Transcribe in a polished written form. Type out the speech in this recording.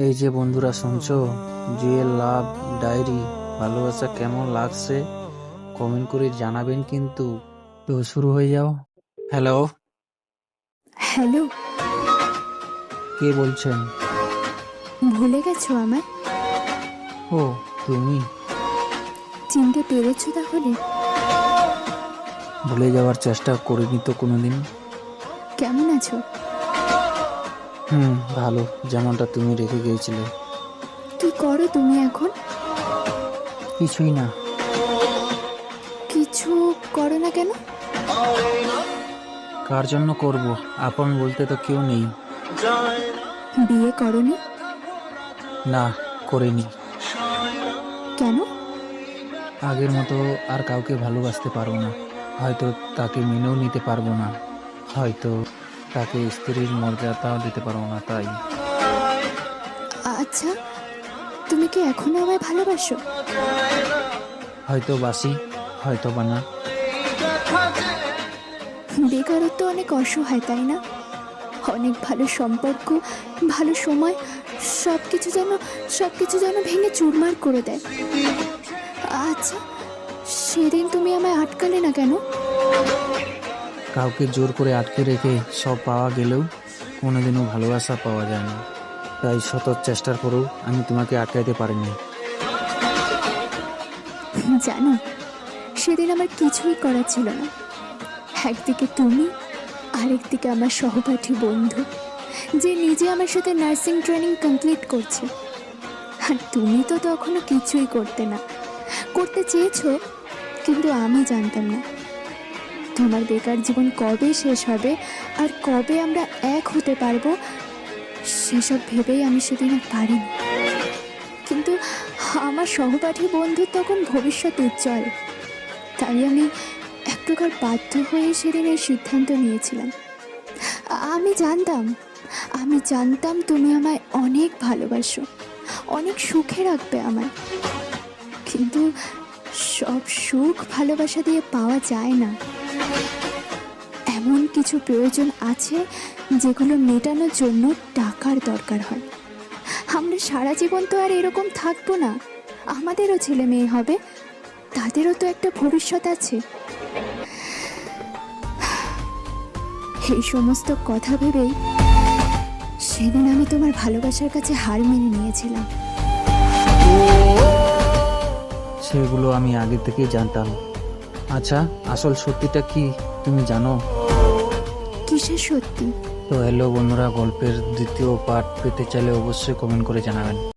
এই যে বন্ধুরা শুনছো, জুয়েল লাভ ডায়েরি ভালোবাসা কেমন লাগছে কমেন্ট করে জানাবেন কিন্তু। তো শুরু হয়ে যাও। Hello, hello. কে বলছেন? ভুলে গেছো আমায়? ও, তুমি? চিনতে পেরেছো তাহলে? ভুলে যাওয়ার চেষ্টা করিনি তো কোনোদিন। কেমন আছো? ভালো, যেমনটা তুমি রেখে গিয়েছিলে। কি করো তুমি এখন? কিছুই না। কিছু করো না কেন? কার জন্য করব? আপন বলতে তো কেউ নেই। বিয়ে করনি? না, করিনি। কেন? আগের মতো আর কাউকে ভালোবাসতে পারবো না। হয়তো তাকে মেনেও নিতে পারবো না, হয়তো তাকে স্ত্রীর মর্যাদাও দিতে পারবো না, তাই। আচ্ছা, তুমি কি এখনো আমায় ভালোবাসো? হয়তো বাসি, হয়তো বা না। বেকারত্ব অনেক অসহায়, তাই না? অনেক ভালো সম্পর্ক, ভালো সময়, সব কিছু যেন ভেঙে চুরমার করে দেয়। আচ্ছা, সেদিন তুমি আমায় আটকালে না কেন? কাউকে জোর করে আটকে রেখে সব পাওয়া গেলেও কোনোদিনও ভালোবাসা পাওয়া যায় না। তাই শত চেষ্টার পরেও আমি তোমাকে আটকাইতে পারিনি। জানো, সেদিন আমার কিছুই করার ছিল না। একদিকে তুমি, আরেকদিকে আমার সহপাঠী বন্ধু, যে নিজে আমার সাথে নার্সিং ট্রেনিং কমপ্লিট করছে। আর তুমি তো তখনও কিছুই করতে না, করতে চেয়েছো, কিন্তু আমি জানতাম না তোমার বেকার জীবন কবে শেষ হবে আর কবে আমরা এক হতে পারবো। সেসব ভেবেই আমি সেদিন আর পারিনি। কিন্তু আমার সহপাঠী বন্ধুর তখন ভবিষ্যৎ উজ্জ্বল, তাই আমি এক প্রকার বাধ্য হয়ে সেদিন এই সিদ্ধান্ত নিয়েছিলাম। আমি জানতাম তুমি আমায় অনেক ভালোবাসো, অনেক সুখে রাখবে আমায়। কিন্তু সব সুখ ভালোবাসা দিয়ে পাওয়া যায় না। এমন কিছু প্রয়োজন আছে যেগুলো মেটানোর জন্য টাকার দরকার হয়। আমরা সারা জীবন তো আর এরকম থাকবো না। আমাদেরও ছেলে মেয়ে হবে, তাদেরও তো একটা ভবিষ্যৎ আছে। এই সমস্ত কথা ভেবেই সেদিন আমি তোমার ভালোবাসার কাছে হার মেনে নিয়েছিলাম। সেগুলো আমি আগে থেকেই জানতাম। আচ্ছা, আসল সত্যিটা কি তুমি জানো? কিসের সত্যি? তো হ্যালো বন্ধুরা, গল্পের দ্বিতীয় পার্ট পেতে চাইলে অবশ্যই কমেন্ট করে জানাবেন।